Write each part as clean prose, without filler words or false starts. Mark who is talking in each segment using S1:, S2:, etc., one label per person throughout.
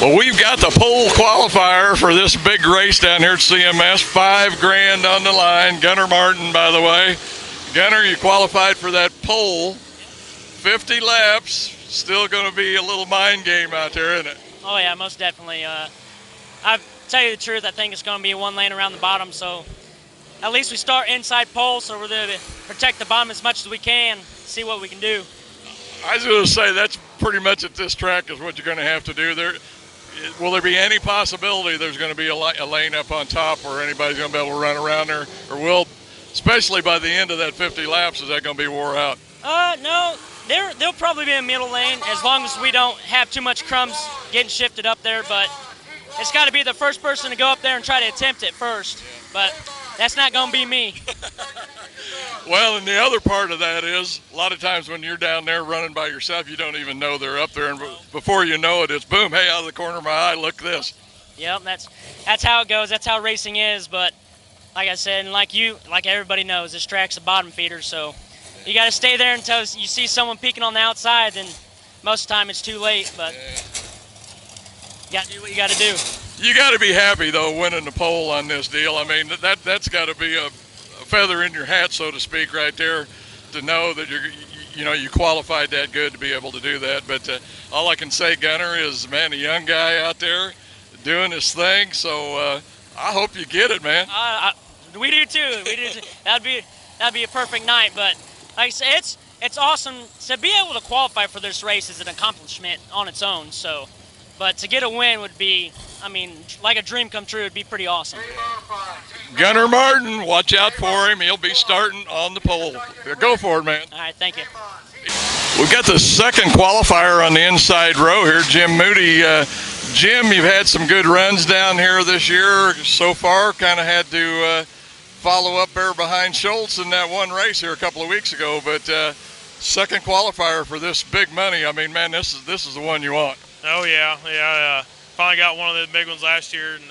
S1: Well, we've got the pole qualifier for this big race down here at CMS. $5,000 on the line. Gunnar Martin, by the way. Gunnar, you qualified for that pole. 50 laps. Still going to be a little mind game out there, isn't it?
S2: Oh, yeah, most definitely. I tell you the truth, I think it's going to be one lane around the bottom, so at least we start inside pole, so we're there to protect the bottom as much as we can, see what we can do.
S1: I was going to say that's pretty much at this track is what you're going to have to do. Will there be any possibility there's going to be a lane up on top where anybody's going to be able to run around there? Or will, especially by the end of that 50 laps, is that going to be wore out?
S2: No. There'll probably be a middle lane as long as we don't have too much crumbs getting shifted up there, but it's got to be the first person to go up there and try to attempt it first. But that's not going to be me.
S1: Well, and the other part of that is a lot of times when you're down there running by yourself, you don't even know they're up there, and before you know it, it's boom, hey, out of the corner of my eye, look this.
S2: Yep, that's how it goes. That's how racing is. But like I said, and like everybody knows, this track's a bottom feeder, so you got to stay there until you see someone peeking on the outside. Then most of the time it's too late. But you got to do what you got to do.
S1: You got to be happy though, winning the pole on this deal. I mean, that's got to be a feather in your hat, so to speak, right there, to know that you qualified that good to be able to do that. But all I can say, Gunnar, is man, a young guy out there doing his thing. So I hope you get it, man.
S2: We do too. That'd be a perfect night. But like I said, it's awesome to be able to qualify for this race is an accomplishment on its own. So, but to get a win would be, I mean, like a dream come true. It'd be pretty awesome.
S1: Gunnar Martin, watch out for him. He'll be starting on the pole. Go for it, man.
S2: All right, thank you.
S1: We've got the second qualifier on the inside row here, Jim Moody. Jim, you've had some good runs down here this year so far. Kind of had to follow up there behind Schultz in that one race here a couple of weeks ago. But second qualifier for this big money. I mean, man, this is the one you want.
S3: Oh yeah. Finally got one of the big ones last year, and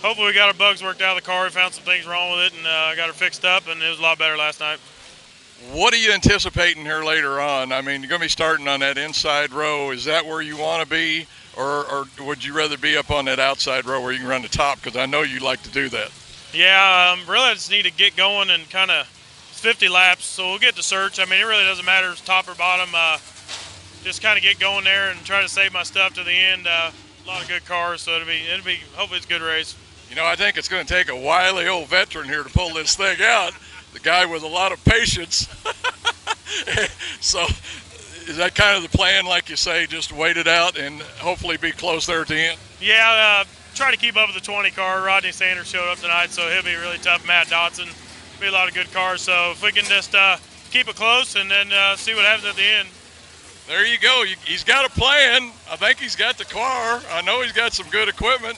S3: hopefully we got our bugs worked out of the car. We found some things wrong with it, and got her fixed up, and it was a lot better last night.
S1: What are you anticipating here later on? I mean, you're going to be starting on that inside row. Is that where you want to be, or would you rather be up on that outside row where you can run the top? Because I know you like to do that.
S3: Yeah, really I just need to get going and kind of 50 laps, so we'll get to search. I mean, it really doesn't matter if it's top or bottom. Just kind of get going there and try to save my stuff to the end. A lot of good cars, so it'll be hopefully it's a good race.
S1: You know, I think it's going to take a wily old veteran here to pull this thing out. The guy with a lot of patience. So is that kind of the plan, like you say, just wait it out and hopefully be close there at the end?
S3: Yeah, try to keep up with the 20 car. Rodney Sanders showed up tonight, so he'll be really tough. Matt Dotson, be a lot of good cars. So if we can just keep it close and then see what happens at the end.
S1: There you go. He's got a plan. I think he's got the car. I know he's got some good equipment.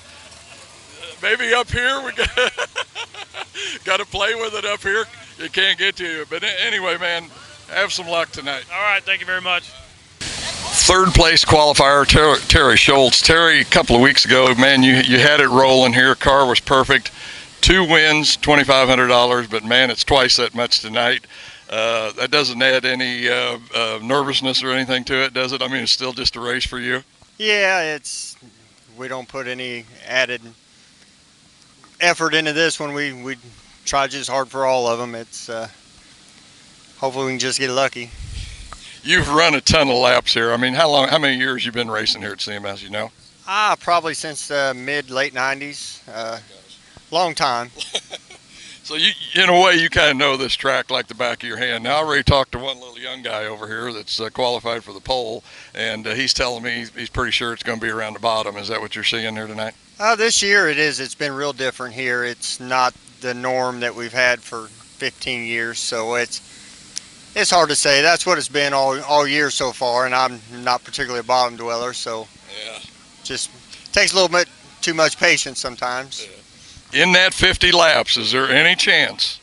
S1: Maybe up here we got to play with it up here. It can't get to you. But anyway, man, have some luck tonight.
S3: All right, thank you very much.
S1: Third place qualifier, Terry Schultz. Terry, a couple of weeks ago, man, you had it rolling here. Car was perfect. 2 wins, $2,500, but man, it's twice that much tonight. That doesn't add any nervousness or anything to it, does it? I mean, it's still just a race for you.
S4: Yeah, we don't put any added effort into this one. We try just hard for all of them. It's hopefully we can just get lucky.
S1: You've run a ton of laps here. I mean, how many years you been racing here at CMS? You know?
S4: Probably since late '90s. Long time.
S1: So you, in a way, you kind of know this track like the back of your hand. Now I already talked to one little young guy over here that's qualified for the pole, and he's telling me he's pretty sure it's going to be around the bottom. Is that what you're seeing here tonight?
S4: This year it is. It's been real different here. It's not the norm that we've had for 15 years, so it's hard to say. That's what it's been all year so far, and I'm not particularly a bottom dweller, so
S1: yeah,
S4: just takes a little bit too much patience sometimes.
S1: Yeah. In that 50 laps, is there any chance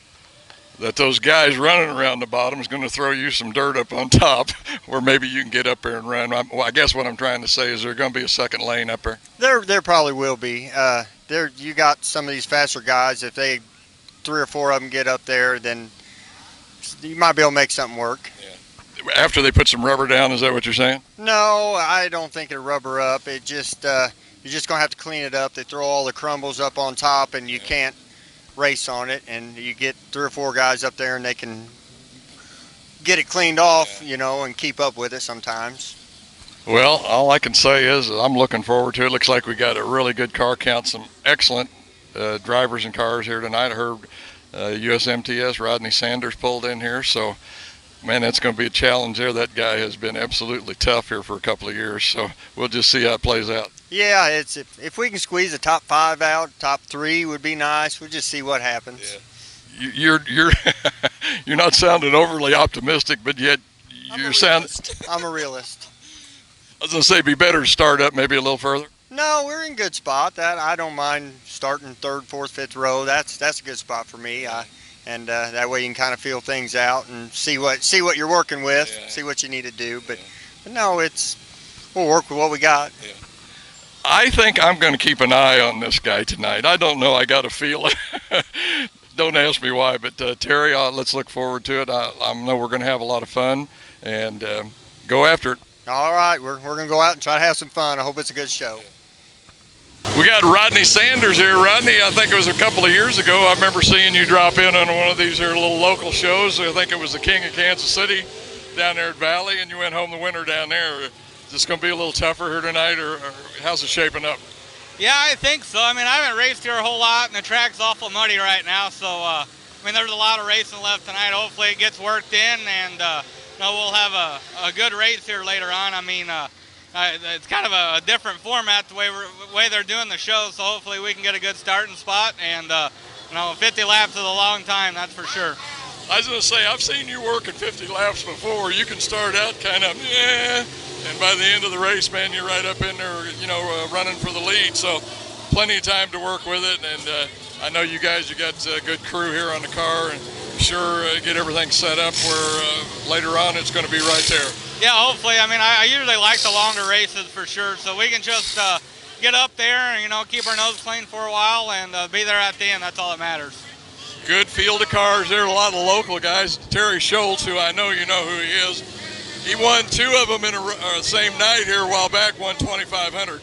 S1: that those guys running around the bottom is going to throw you some dirt up on top where maybe you can get up there and run? Well, I guess what I'm trying to say is there going to be a second lane up there?
S4: There probably will be. You got some of these faster guys. If 3 or 4 of them get up there, then you might be able to make something work.
S1: Yeah. after they put some rubber down. Is that what you're saying?
S4: No, I don't think it'll rubber up. It just you're just gonna have to clean it up. They throw all the crumbles up on top, and you can't race on it. And you get 3 or 4 guys up there, and they can get it cleaned off, and keep up with it sometimes.
S1: Well, all I can say is I'm looking forward to it. Looks like we got a really good car count, some excellent drivers and cars here tonight. I heard USMTS Rodney Sanders pulled in here, so man, that's going to be a challenge there. That guy has been absolutely tough here for a couple of years, so we'll just see how it plays out.
S4: Yeah, it's if we can squeeze the top 5 out, top 3 would be nice. We'll just see what happens.
S1: Yeah. You're you're not sounding overly optimistic, but yet you're sounding.
S4: I'm a realist.
S1: I was going to say, be better to start up maybe a little further.
S4: No, we're in good spot. That I don't mind starting 3rd, 4th, 5th row. That's a good spot for me. And that way you can kind of feel things out and see what you're working with, see what you need to do. But no, we'll work with what we got.
S1: Yeah. I think I'm going to keep an eye on this guy tonight. I don't know. I got a feeling. Don't ask me why, but Terry, let's look forward to it. I know we're going to have a lot of fun and go after it.
S4: All right, we're going to go out and try to have some fun. I hope it's a good show.
S1: We got Rodney Sanders here. Rodney, I think it was a couple of years ago, I remember seeing you drop in on one of these here little local shows. I think it was the King of Kansas City down there at Valley, and you went home the winner down there. Is this going to be a little tougher here tonight, or how's it shaping up?
S5: Yeah, I think so. I mean, I haven't raced here a whole lot, and the track's awful muddy right now, so, there's a lot of racing left tonight. Hopefully it gets worked in, and we'll have a good race here later on. It's kind of a different format the way they're doing the show, so hopefully we can get a good starting spot. And 50 laps is a long time, that's for sure.
S1: I was going to say, I've seen you work at 50 laps before. You can start out kind of, and by the end of the race, man, you're right up in there, running for the lead. So plenty of time to work with it. And I know you got a good crew here on the car, and sure get everything set up where later on it's going to be right there.
S5: Yeah, hopefully. I usually like the longer races for sure, so we can just get up there and, keep our nose clean for a while and be there at the end. That's all that matters.
S1: Good field of cars there, a lot of local guys. Terry Schultz, who I know you know who he is, he won 2 of them in the same night here a while back, won 2,500.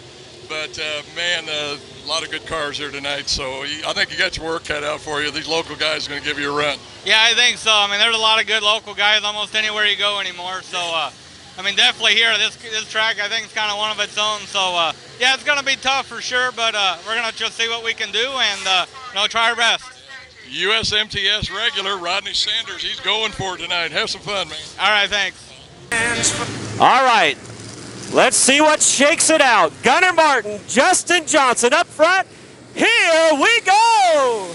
S1: But, man, a lot of good cars here tonight, so I think you got your work cut out for you. These local guys are going to give you a run.
S5: Yeah, I think so. There's a lot of good local guys almost anywhere you go anymore, so definitely here, this track I think is kind of one of its own. So, it's going to be tough for sure, but we're going to just see what we can do and try our best.
S1: USMTS regular Rodney Sanders, he's going for it tonight. Have some fun, man.
S5: All right, thanks.
S6: All right, let's see what shakes it out. Gunnar Martin, Justin Johnson up front. Here we go.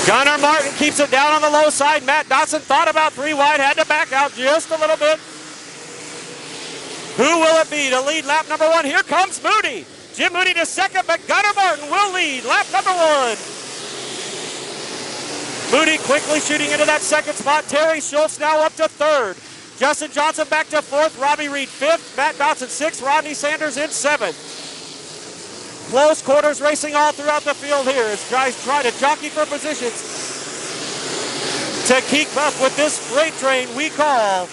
S6: Gunnar Martin keeps it down on the low side. Matt Dotson thought about 3 wide, had to back out just a little bit. Who will it be to lead lap number 1? Here comes Moody. Jim Moody to second, but Gunnar Martin will lead lap number 1. Moody quickly shooting into that second spot. Terry Schultz now up to 3rd. Justin Johnson back to 4th. Robbie Reed 5th. Matt Dotson 6th. Rodney Sanders in 7th. Close quarters racing all throughout the field here as guys try to jockey for positions to keep up with this freight train we call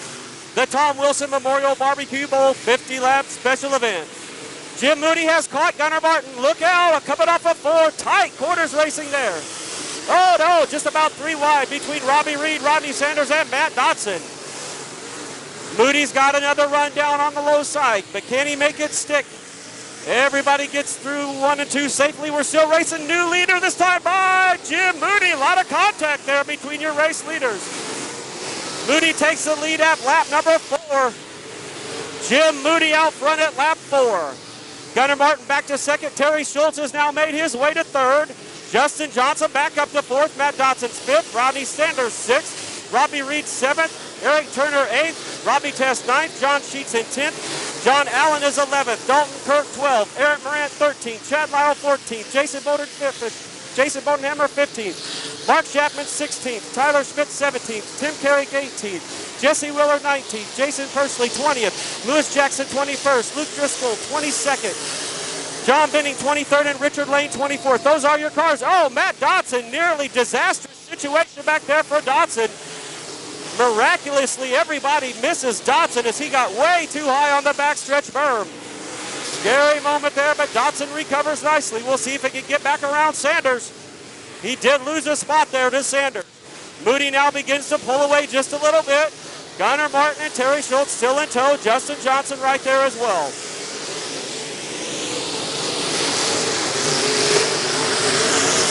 S6: the Tom Wilson Memorial Barbecue Bowl 50 lap special event. Jim Moody has caught Gunnar Martin. Look out, coming off of 4. Tight quarters racing there. Oh no, just about 3 wide between Robbie Reed, Rodney Sanders, and Matt Dotson. Moody's got another run down on the low side, but can he make it stick? Everybody gets through 1 and 2 safely. We're still racing. New leader this time by Jim Moody. A lot of contact there between your race leaders. Moody takes the lead at lap number 4. Jim Moody out front at lap 4. Gunnar Martin back to 2nd. Terry Schultz has now made his way to 3rd. Justin Johnson back up to 4th. Matt Dotson's 5th. Rodney Sanders 6th. Robbie Reed 7th. Eric Turner 8th. Robbie Test 9th. John Sheets in 10th. John Allen is 11th. Dalton Kirk 12th. Eric Morant 13th. Chad Lyle 14th. Jason Bodenhammer 15th. Mark Chapman 16th. Tyler Schmidt 17th. Tim Carrick 18th. Jesse Willer 19th. Jason Persley 20th. Lewis Jackson 21st. Luke Driscoll 22nd. John Benning 23rd and Richard Lane 24th. Those are your cars. Oh, Matt Dotson nearly disastrous. situation back there for Dodson. Miraculously, everybody misses Dodson as he got way too high on the backstretch berm. Scary moment there, but Dodson recovers nicely. We'll see if he can get back around Sanders. He did lose a spot there to Sanders. Moody now begins to pull away just a little bit. Gunnar Martin and Terry Schultz still in tow. Justin Johnson right there as well.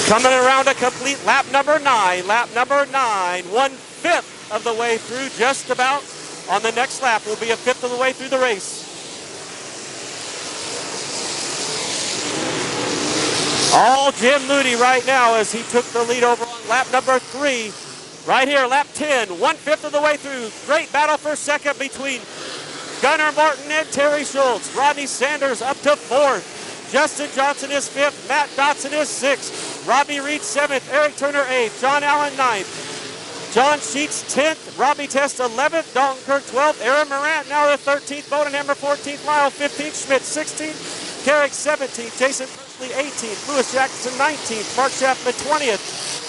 S6: Coming around a complete lap number 9. Lap number 9, 1/5 of the way through, just about. On the next lap will be a 5th of the way through the race. All Jim Moody right now as he took the lead over on lap number 3. Right here, lap 10, 1/5 of the way through. Great battle for second between Gunnar Martin and Terry Schultz. Rodney Sanders up to 4th. Justin Johnson is 5th. Matt Dotson is 6th. Robbie Reed 7th. Eric Turner 8th. John Allen 9th. John Sheets 10th. Robbie Test 11th. Dalton Kirk 12th. Aaron Morant now the 13th. Bodenhammer 14th. Lyle 15th. Schmidt 16th. Carrick 17th. Jason Presley 18th. Lewis Jackson 19th. Mark Chapman 20th.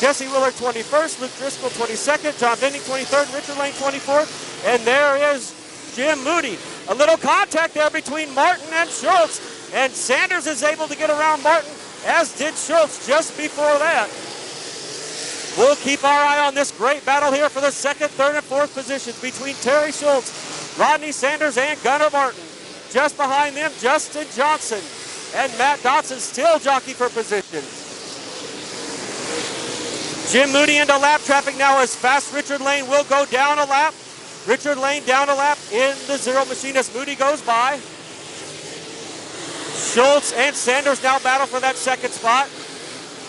S6: Jesse Willard 21st. Luke Driscoll 22nd. John Benning 23rd. Richard Lane 24th. And there is Jim Moody. A little contact there between Martin and Schultz. And Sanders is able to get around Martin, as did Schultz just before that. We'll keep our eye on this great battle here for the 2nd, 3rd, and 4th positions between Terry Schultz, Rodney Sanders, and Gunnar Martin. Just behind them, Justin Johnson and Matt Dotson still jockey for positions. Jim Moody into lap traffic now as fast Richard Lane will go down a lap. Richard Lane down a lap in the zero machine as Moody goes by. Schultz and Sanders now battle for that 2nd spot.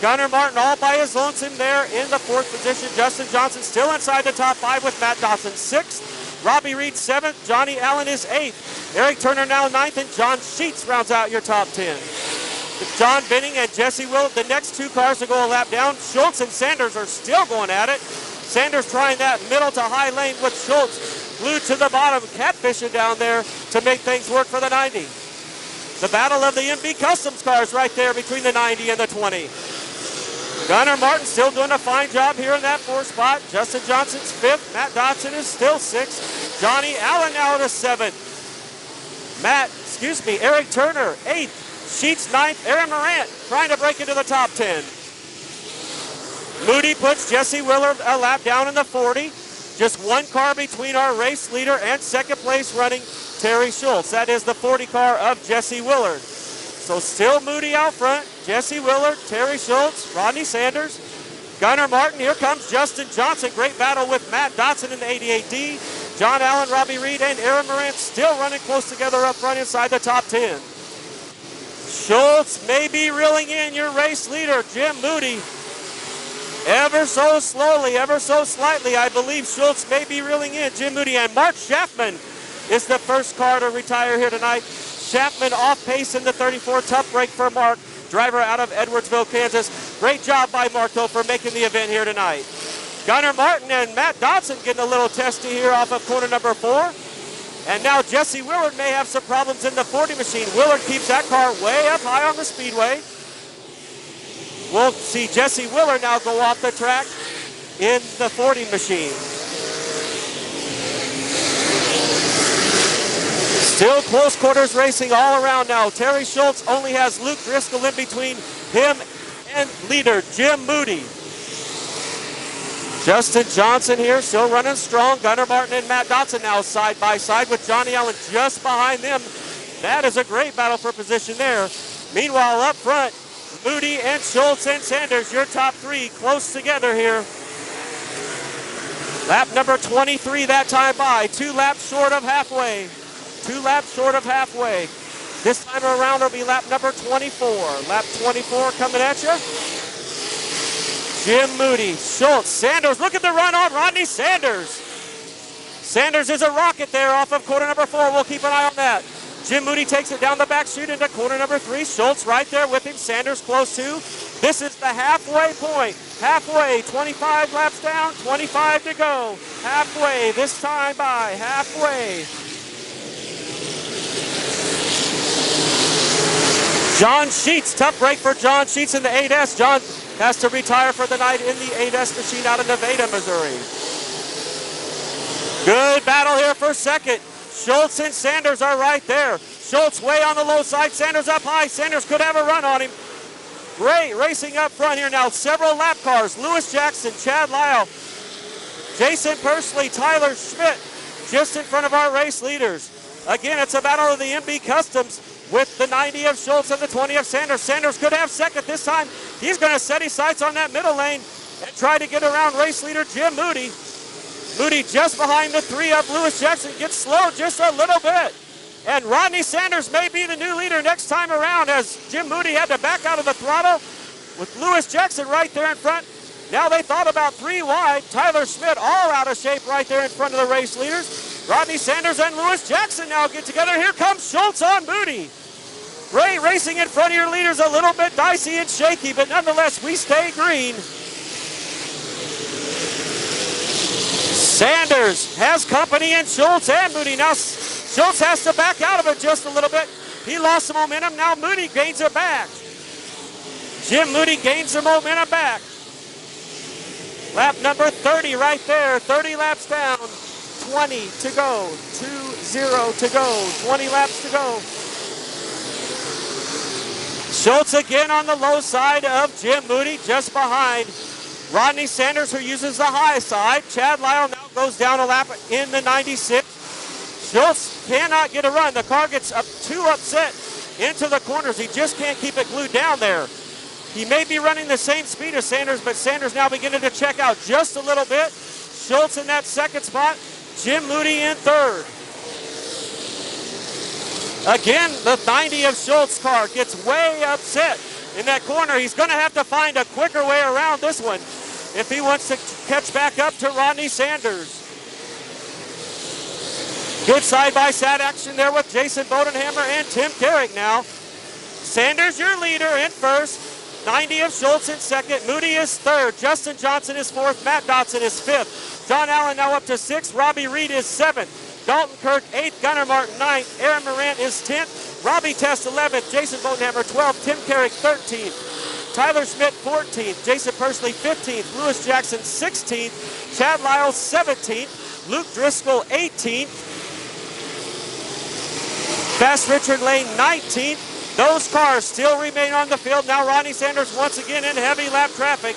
S6: Gunnar Martin all by his lonesome there in the 4th position. Justin Johnson still inside the top 5 with Matt Dotson 6th. Robbie Reed 7th. Johnny Allen is 8th. Eric Turner now 9th. And John Sheets rounds out your top 10. With John Benning and Jesse Willard, the next 2 cars to go a lap down. Schultz and Sanders are still going at it. Sanders trying that middle to high lane with Schultz glued to the bottom, catfishing down there to make things work for the 90. The battle of the MB Customs cars right there between the 90 and the 20. Gunnar Martin still doing a fine job here in that 4th spot. Justin Johnson's 5th. Matt Dotson is still 6th. Johnny Allen now to 7th. Eric Turner 8th. Sheets 9th. Aaron Morant trying to break into the top 10. Moody puts Jesse Willard a lap down in the 40. Just 1 car between our race leader and 2nd place running Terry Schultz. That is the 40 car of Jesse Willard. So still Moody out front. Jesse Willard, Terry Schultz, Rodney Sanders, Gunnar Martin. Here comes Justin Johnson. Great battle with Matt Dotson in the 88D. John Allen, Robbie Reed, and Aaron Morant still running close together up front inside the top 10. Schultz may be reeling in your race leader, Jim Moody. Ever so slowly, ever so slightly, I believe Schultz may be reeling in Jim Moody. And Mark Schaffman is the first car to retire here tonight. Schaffman off pace in the 34. Tough break for Mark, driver out of Edwardsville, Kansas. Great job by Mark, though, for making the event here tonight. Gunnar Martin and Matt Dotson getting a little testy here off of corner number 4. And now Jesse Willard may have some problems in the 40 machine. Willard keeps that car way up high on the speedway. We'll see Jesse Willard now go off the track in the 40 machine. Still close quarters racing all around now. Terry Schultz only has Luke Driscoll in between him and leader Jim Moody. Justin Johnson here still running strong. Gunnar Martin and Matt Dotson now side by side with Johnny Allen just behind them. That is a great battle for position there. Meanwhile, up front, Moody and Schultz and Sanders, your top 3 close together here. Lap number 23 that time by. 2 laps short of halfway. 2 laps short of halfway. This time around it'll be lap number 24. Lap 24 coming at you. Jim Moody, Schultz, Sanders. Look at the run on Rodney Sanders. Sanders is a rocket there off of corner number 4. We'll keep an eye on that. Jim Moody takes it down the back chute into corner number 3. Schultz right there with him. Sanders close to. This is the halfway point. Halfway, 25 laps down, 25 to go. Halfway, this time by halfway. John Sheets, tough break for John Sheets in the 8S. John has to retire for the night in the 8S machine out of Nevada, Missouri. Good battle here for second. Schultz and Sanders are right there. Schultz way on the low side, Sanders up high. Sanders could have a run on him. Great racing up front here now. Several lap cars. Lewis Jackson, Chad Lyle, Jason Persley, Tyler Schmidt, just in front of our race leaders. Again, it's a battle of the MB Customs with the 90 of Schultz and the 20 of Sanders. Sanders could have second this time. He's going to set his sights on that middle lane and try to get around race leader Jim Moody. Moody just behind the 3 of Lewis Jackson, gets slowed just a little bit. And Rodney Sanders may be the new leader next time around, as Jim Moody had to back out of the throttle with Lewis Jackson right there in front. Now they thought about 3 wide. Tyler Schmidt all out of shape right there in front of the race leaders. Rodney Sanders and Lewis Jackson now get together. Here comes Schultz on Moody. Great racing in front of your leaders, a little bit dicey and shaky, but nonetheless, we stay green. Sanders has company in Schultz and Moody. Now Schultz has to back out of it just a little bit. He lost the momentum. Now Moody gains it back. Jim Moody gains the momentum back. Lap number 30 right there. 30 laps down. 20 to go. 2-0 to go. 20 laps to go. Schultz again on the low side of Jim Moody, just behind Rodney Sanders, who uses the high side. Chad Lyle now goes down a lap in the 96. Schultz cannot get a run. The car gets up too upset into the corners. He just can't keep it glued down there. He may be running the same speed as Sanders, but Sanders now beginning to check out just a little bit. Schultz in that second spot. Jim Moody in third. Again, the 90 of Schultz car gets way upset in that corner. He's going to have to find a quicker way around this one if he wants to catch back up to Rodney Sanders. Good side-by-side action there with Jason Bodenhammer and Tim Carrick now. Sanders, your leader, in first. 90 of Schultz in second. Moody is third. Justin Johnson is fourth. Matt Dotson is fifth. John Allen now up to sixth. Robbie Reed is seventh. Dalton Kirk 8th, Gunnar Martin 9th, Aaron Morant is 10th, Robbie Test 11th, Jason Bodenhammer 12th, Tim Carrick 13th, Tyler Schmidt 14th, Jason Persley 15th, Lewis Jackson 16th, Chad Lyle 17th, Luke Driscoll 18th, Fast Richard Lane 19th. Those cars still remain on the field. Now Rodney Sanders once again in heavy lap traffic.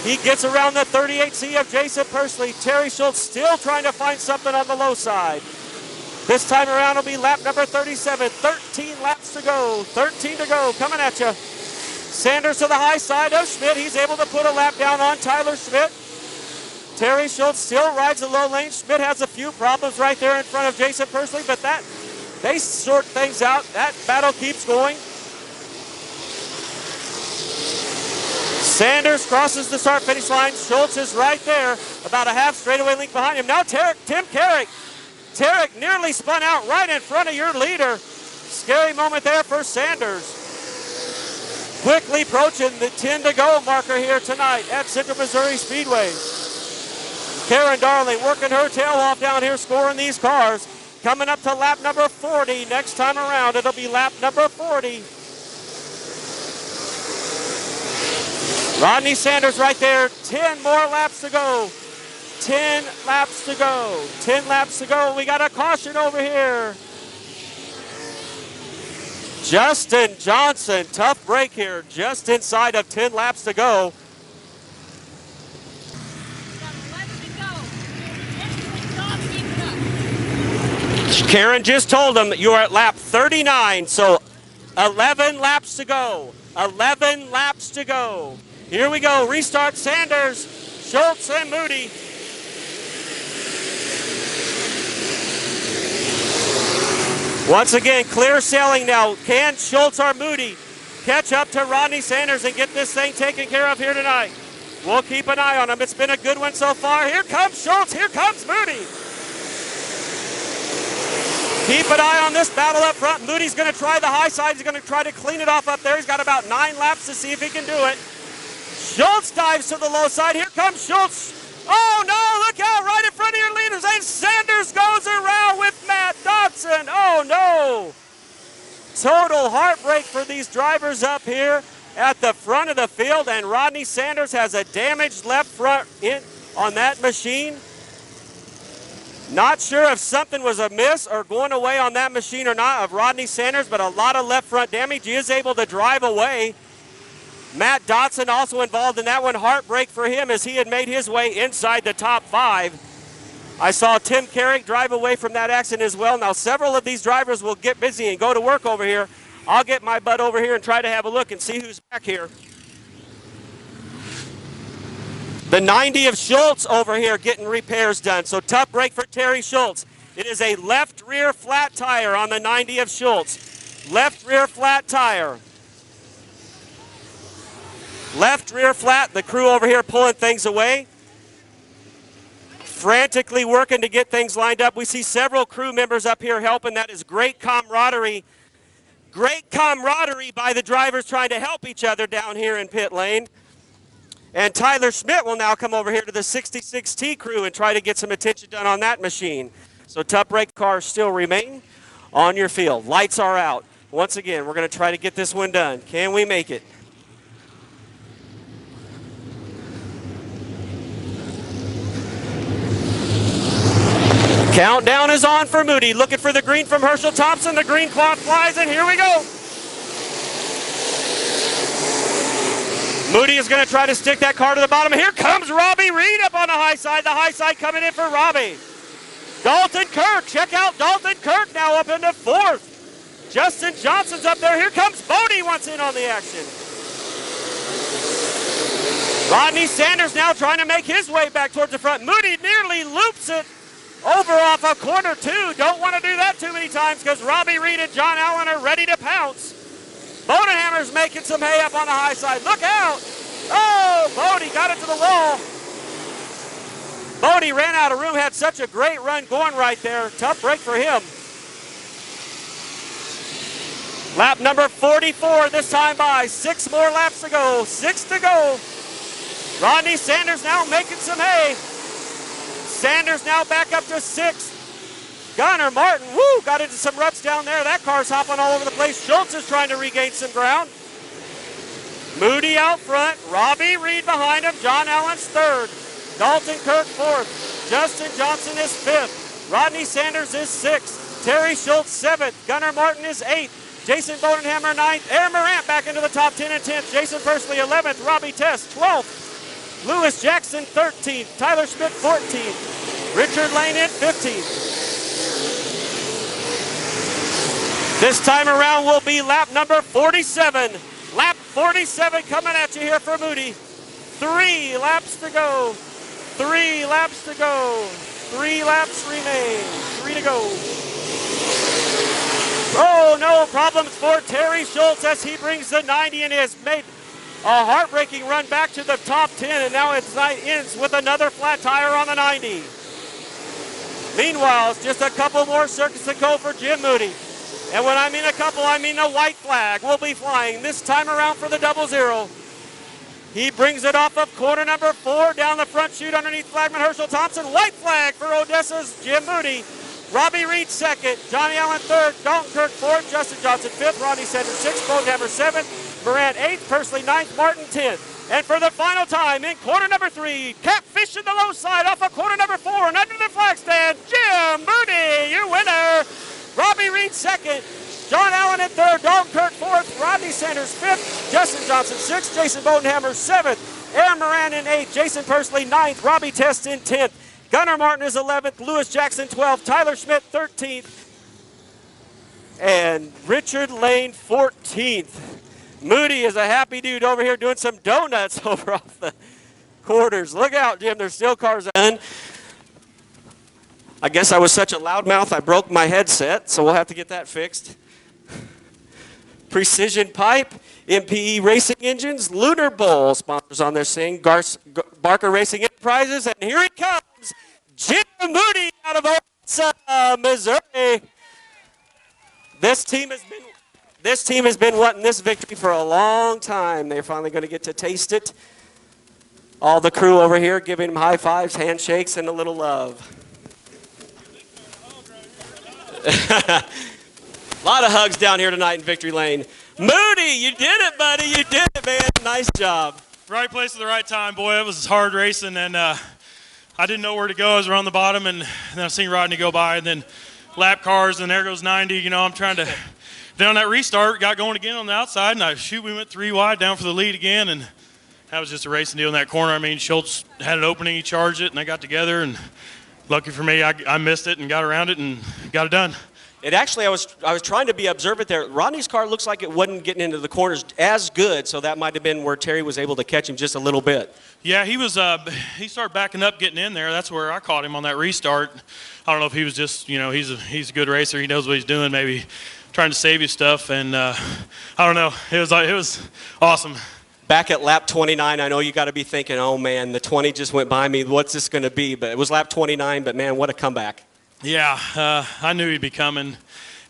S6: He gets around the 38C of Jason Persley. Terry Schultz still trying to find something on the low side. This time around will be lap number 37. 13 laps to go. 13 to go. Coming at you. Sanders to the high side of Schmidt. He's able to put a lap down on Tyler Schmidt. Terry Schultz still rides the low lane. Schmidt has a few problems right there in front of Jason Persley, but they sort things out. That battle keeps going. Sanders crosses the start-finish line. Schultz is right there, about a half straightaway length behind him. Now Tim Carrick. Carrick nearly spun out right in front of your leader. Scary moment there for Sanders. Quickly approaching the 10 to go marker here tonight at Central Missouri Speedway. Karen Darling working her tail off down here, scoring these cars. Coming up to lap number 40. Next time around, it'll be lap number 40. Rodney Sanders right there, 10 more laps to go. 10 laps to go. 10 laps to go. We got a caution over here. Justin Johnson, tough break here, just inside of 10 laps to go. Karen just told him you are at lap 39, so 11 laps to go. 11 laps to go. Here we go. Restart Sanders, Schultz, and Moody. Once again, clear sailing now. Can Schultz or Moody catch up to Rodney Sanders and get this thing taken care of here tonight? We'll keep an eye on him. It's been a good one so far. Here comes Schultz. Here comes Moody. Keep an eye on this battle up front. Moody's going to try the high side. He's going to try to clean it off up there. He's got about 9 laps to see if he can do it. Schultz dives to the low side. Here comes Schultz. Oh, no, look out, right in front of your leaders. And Sanders goes around with Matt Dotson. Oh, no. Total heartbreak for these drivers up here at the front of the field, and Rodney Sanders has a damaged left front on that machine. Not sure if something was amiss or going away on that machine or not of Rodney Sanders, but a lot of left front damage. He is able to drive away. Matt Dotson also involved in that one. Heartbreak for him as he had made his way inside the top 5. I saw Tim Carrick drive away from that accident as well. Now several of these drivers will get busy and go to work over here. I'll get my butt over here and try to have a look and see who's back here. The 90 of Schultz over here getting repairs done. So tough break for Terry Schultz. It is a left rear flat tire on the 90 of Schultz. Left rear flat tire. Left rear flat. The crew over here pulling things away. Frantically working to get things lined up. We see several crew members up here helping. That is great camaraderie. Great camaraderie by the drivers trying to help each other down here in pit lane. And Tyler Schmidt will now come over here to the 66T crew and try to get some attention done on that machine. So tough brake cars still remain on your field. Lights are out. Once again, we're going to try to get this one done. Can we make it? Countdown is on for Moody. Looking for the green from Herschel Thompson. The green cloth flies, and here we go. Moody is going to try to stick that car to the bottom. Here comes Robbie Reed up on the high side. The high side coming in for Robbie. Dalton Kirk. Check out Dalton Kirk now up into 4th. Justin Johnson's up there. Here comes Bodie once in on the action. Rodney Sanders now trying to make his way back towards the front. Moody nearly loops it over off of corner 2. Don't want to do that too many times because Robbie Reed and John Allen are ready to pounce. Bodenhammer's making some hay up on the high side. Look out! Oh, Bodie got it to the wall. Bodie ran out of room, had such a great run going right there. Tough break for him. Lap number 44 this time by. 6 more laps to go. 6 to go. Rodney Sanders now making some hay. Sanders now back up to 6th. Gunnar Martin, got into some ruts down there. That car's hopping all over the place. Schultz is trying to regain some ground. Moody out front. Robbie Reed behind him. John Allen's 3rd. Dalton Kirk 4th. Justin Johnson is 5th. Rodney Sanders is 6th. Terry Schultz 7th. Gunnar Martin is 8th. Jason Bodenhammer 9th. Aaron Morant back into the top 10 and 10th. Jason Persley 11th. Robbie Test 12th. Lewis Jackson 13th. Tyler Schmidt 14th. Richard Lane in 15th. This time around will be lap number 47. Lap 47 coming at you here for Moody. 3 laps to go. 3 laps to go. 3 laps remain. 3 to go. Oh, no problems for Terry Schultz as he brings the 90 and has made a heartbreaking run back to the top 10, and now it ends with another flat tire on the 90. Meanwhile, it's just a couple more circuits to go for Jim Moody. And when I mean a couple, I mean a white flag will be flying this time around for the 00. He brings it off of corner number 4 down the front chute underneath flagman Herschel Thompson. White flag for Odessa's Jim Moody. Robbie Reed 2nd, Johnny Allen 3rd, Dalton Kirk 4th, Justin Johnson 5th, Rodney Sanders 6th, Bodenhammer 7th, Morant 8th, Persley 9th, Martin 10th. And for the final time in corner number 3, Catfish in the low side off of corner number 4 and under the flag stand, Jim Moody, your winner. Robbie Reed 2nd, John Allen in 3rd, Dalton Kirk 4th, Rodney Sanders 5th, Justin Johnson 6th, Jason Bodenhammer 7th, Aaron Moran in 8th, Jason Persley 9th, Robbie Test in 10th, Gunnar Martin is 11th, Lewis Jackson 12th, Tyler Schmidt 13th, and Richard Lane 14th. Moody is a happy dude over here doing some donuts over off the quarters. Look out, Jim, there's still cars on. I guess I was such a loudmouth I broke my headset, so we'll have to get that fixed. Precision Pipe, MPE Racing Engines, Lunar Bowl sponsors on this thing, Barker Racing Enterprises, and here he comes, Jim Moody out of Odessa, Missouri. This team has been wanting this victory for a long time. They're finally going to get to taste it. All the crew over here giving him high fives, handshakes, and a little love. A lot of hugs down here tonight in Victory Lane. Moody, you did it, buddy. You did it, man. Nice job.
S3: Right place at the right time, boy. It was hard racing, and I didn't know where to go. I was around the bottom, and then I seen Rodney go by, and then lap cars, and there goes 90. You know, I'm trying to. Then on that restart, got going again on the outside, and we went 3 wide down for the lead again, and that was just a racing deal in that corner. I mean, Schultz had an opening, he charged it, and I got together, and lucky for me, I missed it and got around it and got it done.
S6: It actually, I was trying to be observant there. Rodney's car looks like it wasn't getting into the corners as good, so that might have been where Terry was able to catch him just a little bit.
S3: Yeah, he was. He started backing up, getting in there. That's where I caught him on that restart. I don't know if he was just, you know, he's a good racer. He knows what he's doing. Maybe trying to save you stuff, and I don't know. It was awesome.
S6: Back at lap 29, I know you got to be thinking, oh man, the 20 just went by me. What's this going to be? But it was lap 29. But man, what a comeback!
S3: Yeah, I knew he'd be coming.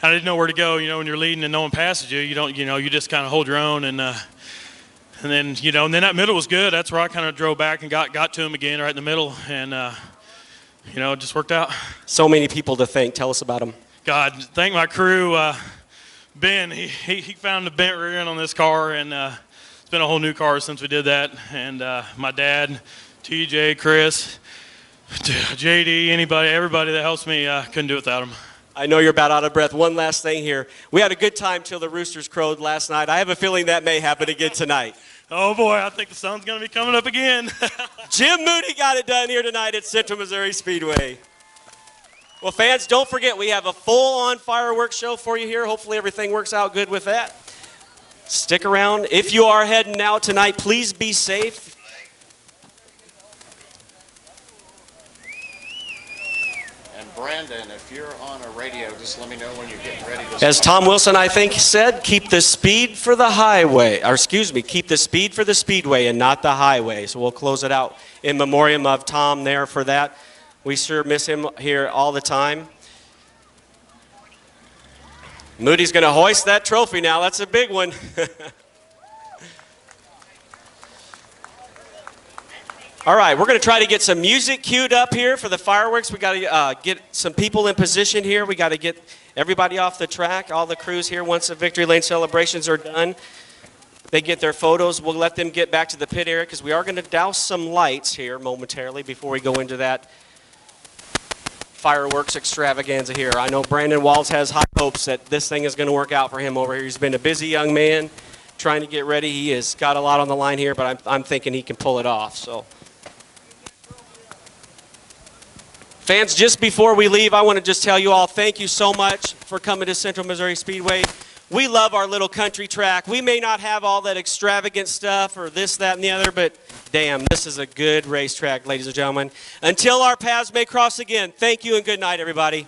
S3: I didn't know where to go. You know, when you're leading and no one passes you, you just kind of hold your own, and then that middle was good. That's where I kind of drove back and got to him again right in the middle, and it just worked out.
S6: So many people to thank. Tell us about them.
S3: God, thank my crew. Ben, he found the bent rear end on this car, and it's been a whole new car since we did that. And my dad, TJ, Chris, JD, everybody that helps me, couldn't do it without them.
S6: I know you're about out of breath. One last thing here. We had a good time till the roosters crowed last night. I have a feeling that may happen again tonight.
S3: Oh boy, I think the sun's going to be coming up again.
S6: Jim Moody got it done here tonight at Central Missouri Speedway. Well, fans, don't forget, we have a full-on fireworks show for you here. Hopefully everything works out good with that. Stick around. If you are heading out tonight, please be safe.
S7: And Brandon, if you're on a radio, just let me know when you're getting ready to start.
S6: As Tom Wilson, I think, said, keep the speed for the highway. Or excuse me, keep the speed for the speedway and not the highway. So we'll close it out in memoriam of Tom there for that. We sure miss him here all the time. Moody's going to hoist that trophy now. That's a big one. All right, we're going to try to get some music queued up here for the fireworks. We got to get some people in position here. We got to get everybody off the track, all the crews here. Once the Victory Lane celebrations are done, they get their photos. We'll let them get back to the pit area because we are going to douse some lights here momentarily before we go into that fireworks extravaganza here. I know Brandon Walls has high hopes that this thing is going to work out for him over here. He's been a busy young man trying to get ready. He has got a lot on the line here, but I'm thinking he can pull it off. So, fans, just before we leave, I want to just tell you all thank you so much for coming to Central Missouri Speedway. We love our little country track. We may not have all that extravagant stuff or this, that, and the other, but damn, this is a good racetrack, ladies and gentlemen. Until our paths may cross again, thank you and good night, everybody.